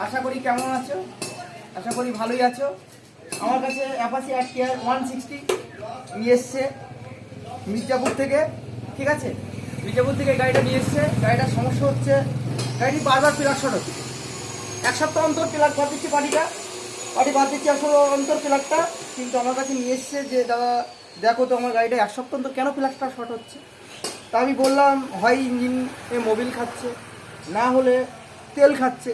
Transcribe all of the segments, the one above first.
আশা করি কেমন আছো? আশা করি ভালোই আছো। আমার কাছে অ্যাপাচি আরটিআর 160 নিয়ে এসছে মির্জাপুর থেকে। ঠিক আছে, মির্জাপুর থেকে গাড়িটা নিয়ে এসছে। গাড়িটার সমস্যা হচ্ছে গাড়িটি বারবার পিলার শর্ট হচ্ছে। এক সপ্তাহ অন্তর পিলার বাদ দিচ্ছি, পাটি বাদ দিচ্ছি এক সপ্তাহ অন্তর পিলারটা। কিন্তু আমার কাছে নিয়ে এসছে যে দাদা দেখো তো আমার গাড়িটা এক সপ্তাহ অন্তর কেন পিলারটা শর্ট হচ্ছে। তা আমি বললাম হয় ইঞ্জিনে মোবিল খাচ্ছে, না হলে তেল খাচ্ছে।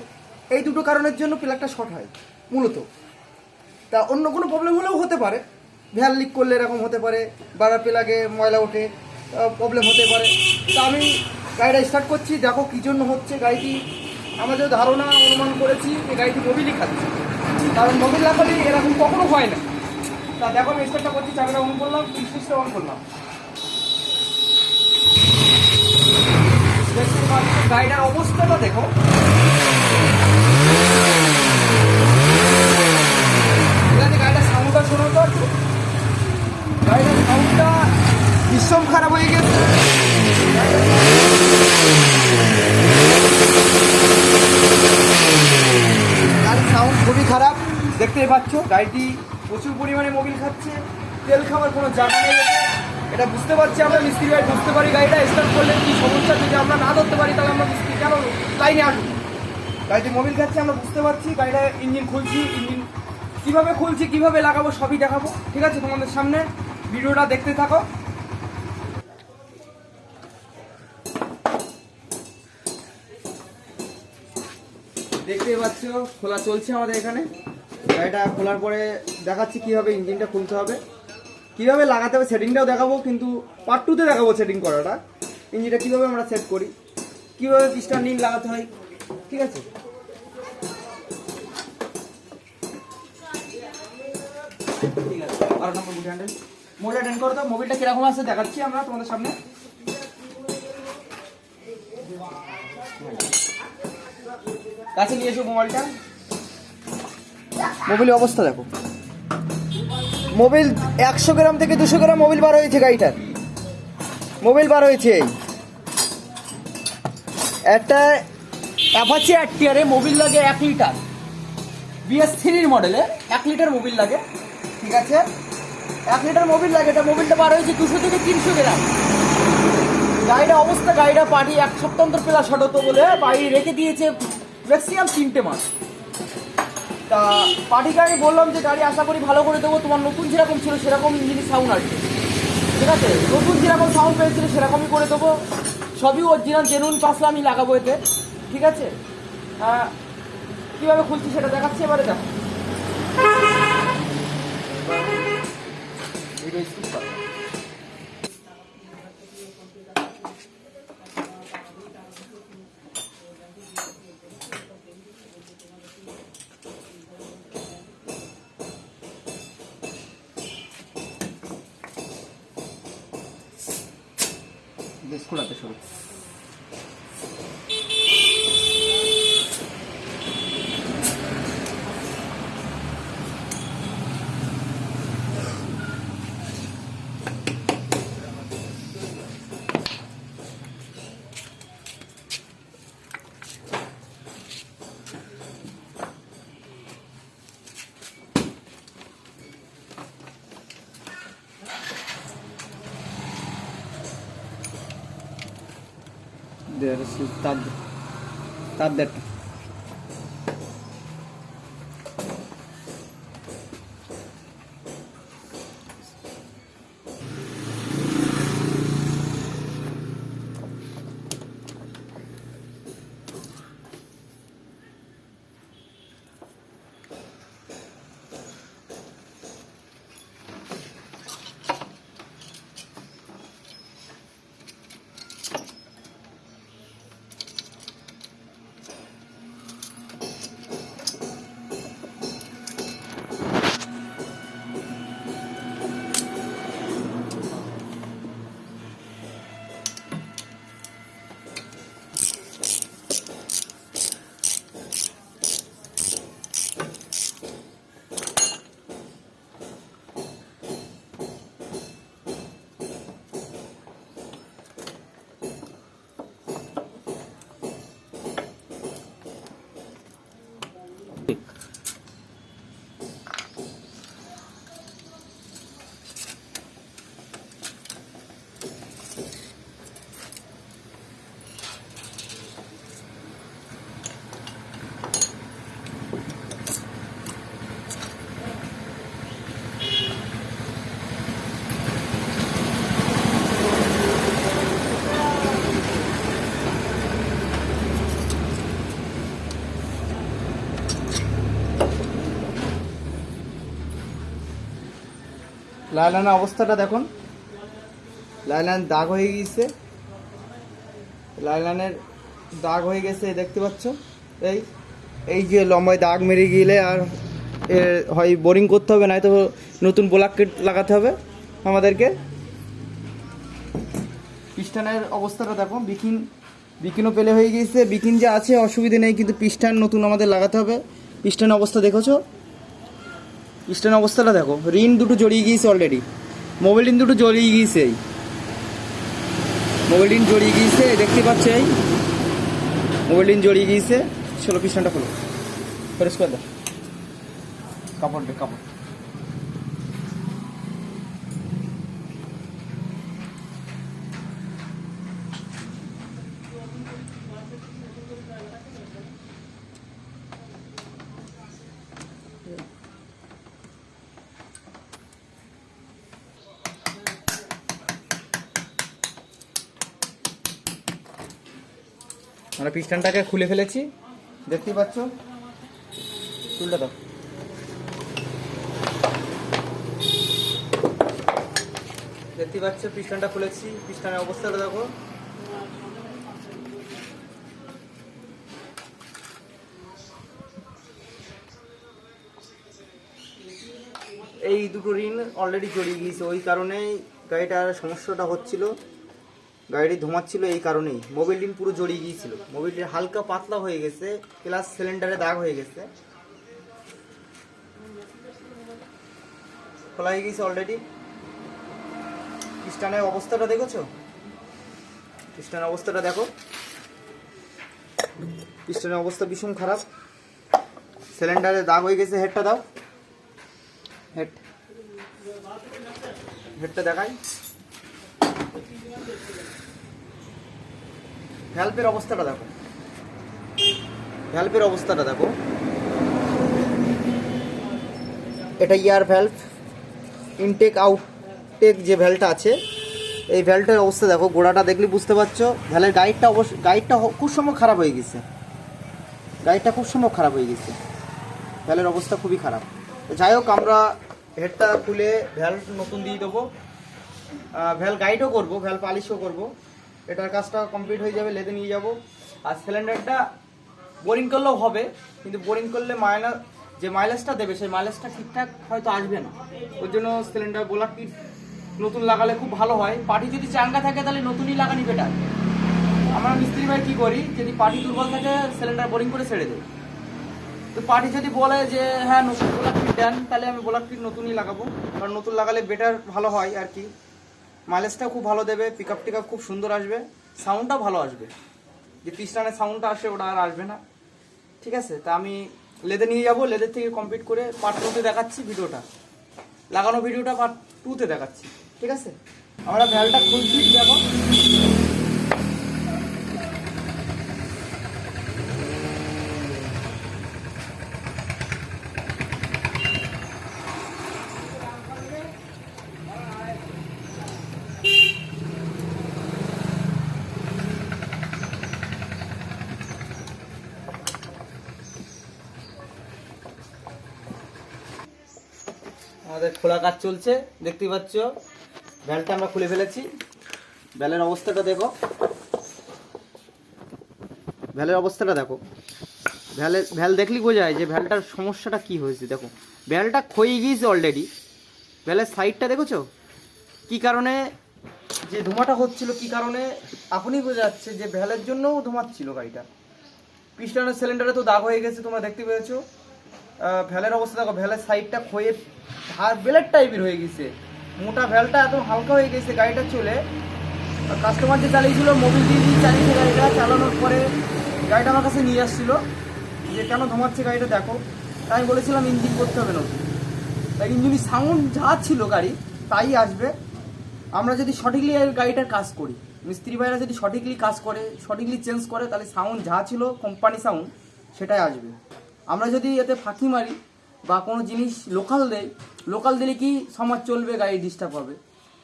এই দুটো কারণের জন্য পিলারটা শর্ট হয় মূলত। তা অন্য কোনো প্রবলেম হলেও হতে পারে, ভ্যাল লিক করলে এরকম হতে পারে, বারবার পিলাকে ময়লা ওঠে, প্রবলেম হতে পারে। তা আমি গাড়িটা স্টার্ট করছি, দেখো কী জন্য হচ্ছে। গাড়িটি আমরা যে ধারণা অনুমান করেছি যে গাড়িটি মোবিলই খাচ্ছে, কারণ মোবিল না করলে এরকম কখনো হয় না। তা দেখো আমি স্টার্টটা করছি, চাবিটা অন করলাম, সুইচটা অন করলাম। গাড়িটার অবস্থাটা দেখো, গাড়িটার সাউন্ডটা শোনো তো। গাড়িটার সাউন্ডটা ভীষণ খারাপ হয়ে গেছে। গাড়ির সাউন্ড খুবই খারাপ, দেখতেই পাচ্ছ। গাড়িটি প্রচুর পরিমাণে মোবিল খাচ্ছে, তেল খাওয়ার কোনো জায়গা নেই। এটা বুঝতে পারছি আমরা, মিস্ত্রি ভাই বুঝতে পারি গাড়িটা স্টার্ট করলে কী সমস্যা। যদি আমরা না ধরতে পারি তাহলে আমরা মিস্ত্রি কেন লাইনে আসবো। গাড়িটি মোবিল খাচ্ছে আমরা বুঝতে পারছি। গাড়িটা ইঞ্জিন খুলছি, ইঞ্জিন কীভাবে খুলছি কীভাবে লাগাবো সবই দেখাবো। ঠিক আছে, তোমাদের সামনে ভিডিওটা দেখতে থাকো। দেখতেই পাচ্ছ খোলা চলছে আমাদের এখানে। গাড়িটা খোলার পরে দেখাচ্ছি কীভাবে ইঞ্জিনটা খুলতে হবে, কীভাবে লাগাতে হবে সেটিংটাও দেখাবো। কিন্তু পার্ট 2-তে দেখাবো সেটিং করাটা, ইঞ্জিনটা কীভাবে আমরা সেট করি, কীভাবে পিস্টন রিং লাগাতে হয়। ঠিক আছে, ঠিক আছে। 12 নম্বর বুট হ্যান্ডেল মোবাইলটা টেন করো তো। মোবাইলটা কীরকম আছে দেখাচ্ছি আমরা তোমাদের সামনে। কাছে নিয়ে এসো মোবাইলটা। মোবিলের অবস্থা দেখো, মোবিল 100 গ্রাম থেকে 200 গ্রাম মোবিল বার হয়েছে। গাড়িটার মোবিল বার হয়েছে। একটা অ্যাপাচি আরটিআরে মোবিল লাগে 1 লিটার, BS3 মডেলে 1 লিটার মোবিল লাগে। ঠিক আছে, 1 লিটার মোবিল লাগে। এটা মোবিলটা বার হয়েছে 200 থেকে 300 গ্রাম। গাড়িটা অবস্থা, গাড়িটা পার্টি এক সপ্তাহ অন্তর পিলার শর্ট হতো বলে বাড়ি রেখে দিয়েছে ম্যাক্সিমাম 3টে মাস। তা পার্টিকে আমি বললাম যে গাড়ি আশা করি ভালো করে দেবো, তোমার নতুন যেরকম ছিল সেরকম জিনিস সাউন্ড আসবে। ঠিক আছে, নতুন যেরকম সাউন্ড পেয়েছিল সেরকমই করে দেবো, সবই অরিজিনাল জেনুইন পাশলা আমি লাগাবো এতে। ঠিক আছে, কীভাবে খুলছি সেটা দেখাচ্ছি এবারে। দেখো খোলাতে শুরু। তার দেখ লাইলানের অবস্থাটা দেখুন, লাইলান দাগ হয়ে গিয়েছে, লাইলানের দাগ হয়ে গেছে দেখতে পাচ্ছ। এই এই যে লম্বায় দাগ মেরে গেলে আর হয় বোরিং করতে হবে, নয়তো নতুন ব্লক কিট লাগাতে হবে আমাদেরকে। পিস্টানের অবস্থাটা দেখো, বিকিনও পেলে হয়ে গিয়েছে, বিকিন যে আছে অসুবিধা নেই, কিন্তু পিস্টান নতুন আমাদের লাগাতে হবে। পিস্টানের অবস্থা দেখেছো, পিস্টানের অবস্থাটা দেখো, রিন দুটো জড়িয়ে গিয়েছে অলরেডি, মোবাইল রিন দুটো জড়িয়ে গিয়েছে, এই মোবাইল রিন জড়িয়ে গিয়েছে দেখতে পাচ্ছ, এই মোবাইল রিন জড়িয়ে গিয়েছে। চলো পিস্টানটা খোলো, ফ্রেশ করে দাও, কাপড় দে কাপড়। আমরা পিস্টনটাকে খুলে ফেলেছি দেখতেই পাচ্ছ, চুলটা দাও। দেখতেই পাচ্ছ পিস্টনটা খুলেছি, পিস্টনের অবস্থাটা দেখো। এই দুটো রিন অলরেডি জড়িয়ে গিয়েছে, ওই কারণেই গাড়িটার সমস্যাটা হচ্ছিল, গাড়িটি ধোমাচ্ছিল এই কারণেই। মোবিল রিন পুরো জড়িয়ে গিয়েছিল, মোবিলটি হালকা পাতলা হয়ে গেছে, প্লাস সিলিন্ডারে দাগ হয়ে গেছে, খোলা হয়ে গেছে অলরেডি। পিস্টনের অবস্থাটা দেখেছো, পিস্টনের অবস্থাটা দেখো, পিস্টনের অবস্থা ভীষণ খারাপ, সিলিন্ডারে দাগ হয়ে গেছে। হেডটা দাও, হেডটা দেখাই। ভ্যালভের অবস্থাটা দেখো, ভ্যালভের অবস্থাটা দেখো, এটা ইয়ার ভ্যালভ, ইনটেক আউটটেক যে ভ্যালভটা আছে, এই ভ্যালভটার অবস্থা দেখো, গোড়াটা দেখলে বুঝতে পারছো। ভ্যালের গাইডটা খুব সময় খারাপ হয়ে গেছে, গাইডটা খুব সময় খারাপ হয়ে গেছে, ভ্যালের অবস্থা খুবই খারাপ। যাই হোক, আমরা হেডটা খুলে ভ্যালভ নতুন দিয়ে দেবো, ভ্যাল গাইডও করবো, ভ্যাল পালিশও করবো, এটার কাজটা কমপ্লিট হয়ে যাবে, লেদে নিয়ে যাব। আর সিলিন্ডারটা বোরিং করলেও হবে, কিন্তু বোরিং করলে যে মাইলেজটা দেবে সেই মাইলেজটা ঠিকঠাক হয়তো আসবে না, ওর জন্য সিলিন্ডার ব্লক কিট নতুন লাগালে খুব ভালো হয়। পার্টি যদি চাঙ্গা থাকে তাহলে নতুনই লাগানি বেটার। আমরা মিস্ত্রি ভাই কী করি, যদি পার্টি দুর্বল থাকে সিলিন্ডার বোরিং করে ছেড়ে দেয়। তো পার্টি যদি বলে যে হ্যাঁ নতুন ব্লক কিট দেন, তাহলে আমি ব্লক কিট নতুনই লাগাবো, কারণ নতুন লাগালে বেটার ভালো হয় আর কি। মাইলেজটাও খুব ভালো দেবে, পিক আপ খুব সুন্দর আসবে, সাউন্ডটাও ভালো আসবে। যে পিস্টনের সাউন্ডটা আসে ওটা আর আসবে না, ঠিক আছে। তা আমি লেদে নিয়ে যাব, লেদের থেকে কমপ্লিট করে পার্ট 2-তে দেখাচ্ছি ভিডিওটা, লাগানো ভিডিওটা পার্ট 2-তে দেখাচ্ছি, ঠিক আছে। আমরা ভ্যালটা খুলছি, দেখো আমাদের খোলা কাজ চলছে, দেখতেই পাচ্ছ। ভ্যালটা আমরা খুলে ফেলেছি, ভ্যালের অবস্থাটা দেখো, ভ্যালের অবস্থাটা দেখো, ভ্যাল দেখলেই বোঝা যায় যে ভ্যালটার সমস্যাটা কি হয়েছে। দেখো ভ্যালটা ক্ষয়ে গিয়েছে অলরেডি, ভ্যালের সাইডটা দেখেছো কি কারণে যে ধোঁয়াটা হচ্ছিল, কি কারণে আপনি বোঝা যাচ্ছে যে ভ্যালের জন্যও ধোঁয়াচ্ছিল গাড়িটা। পিস্টনের সিলিন্ডারে তো দাগ হয়ে গেছে, তোমরা দেখতে পেয়েছো। ভ্যালের অবস্থা দেখো, ভ্যালের সাইডটা ক্ষয়ে বেলেট টাইপের হয়ে গেছে, মোটা ভ্যালটা এত হালকা হয়ে গেছে। গাড়িটা চলে কাস্টমার যে চালিয়েছিল, মোবিল দিয়ে চালিয়েছে গাড়িটা, চালানোর পরে গাড়িটা আমার কাছে নিয়ে আসছিলো যে কেন ধোঁয়াচ্ছে গাড়িটা দেখো। তাই আমি বলেছিলাম ইঞ্জিন করতে হবে নতুন, তাই ইঞ্জিনের সাউন্ড যা ছিল গাড়ি তাই আসবে। আমরা যদি সঠিকলি গাড়িটার কাজ করি, মিস্ত্রি ভাইরা যদি সঠিকলি কাজ করে, সঠিকলি চেঞ্জ করে, তাহলে সাউন্ড যা ছিল কোম্পানি সাউন্ড সেটাই আসবে। আমরা যদি এতে ফাঁকি মারি বা কোনো জিনিস লোকাল দিলে কি সমাজ চলবে, গাড়ি ডিস্টার্ব হবে,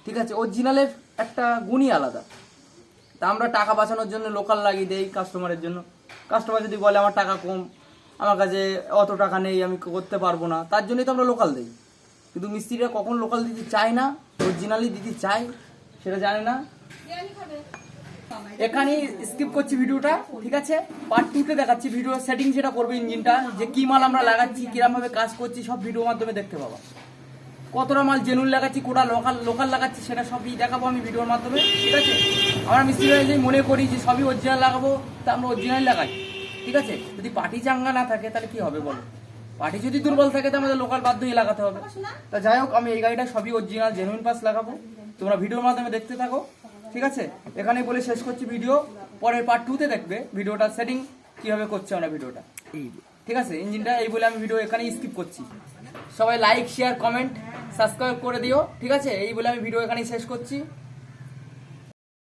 ঠিক আছে। অরিজিনালের একটা গুণই আলাদা। তা আমরা টাকা বাঁচানোর জন্য লোকাল লাগিয়ে দেই কাস্টমারের জন্য। কাস্টমার যদি বলে আমার টাকা কম, আমার কাছে অত টাকা নেই, আমি করতে পারবো না, তার জন্যই তো আমরা লোকাল দিই। কিন্তু মিস্ত্রিরা কখন লোকাল দিতে চায় না, অরিজিনালি দিতে চায় সেটা জানে না। এখানেই স্কিপ করছি ভিডিওটা, ঠিক আছে? পার্ট 2 দেখাচ্ছি ভিডিও সেটিং যেটা করবে ইঞ্জিনটা, যে কি মাল আমরা লাগাচ্ছি, কিরকম ভাবে কাজ করছি, সব ভিডিওর মাধ্যমে দেখতে পাবো। কতটা মাল জেনুইন লাগাচ্ছি, কোটা লোকাল লাগাচ্ছি, সেটা সবই দেখাবো আমি ভিডিওর মাধ্যমে, ঠিক আছে? আমরা মিস্ত্রিরা যে মনে করি যে সবই অরিজিনাল লাগাবো, তা আমরা অরিজিনাল লাগাই, ঠিক আছে? যদি পার্টি চাঙ্গা না থাকে তাহলে কি হবে বলো? পার্টি যদি দুর্বল থাকে তো আমাদের লোকাল বাধ্যই লাগাতে হবে। তা যাই হোক, আমি এই গাড়িটা সবই অরিজিনাল জেনুইন পাস লাগাবো, তোমরা ভিডিওর মাধ্যমে দেখতে থাকো, ঠিক আছে? এখানেই বলে শেষ করছি ভিডিও, পরের পার্ট 2 দেখবে ভিডিওটা সেটিং কিভাবে করছে আমরা ভিডিওটা, ঠিক আছে? ইঞ্জিনটা এই বলে আমি ভিডিও এখানেই স্কিপ করছি। সবাই লাইক শেয়ার কমেন্ট সাবস্ক্রাইব করে দিও, ঠিক আছে? এই বলে আমি ভিডিও এখানেই শেষ করছি।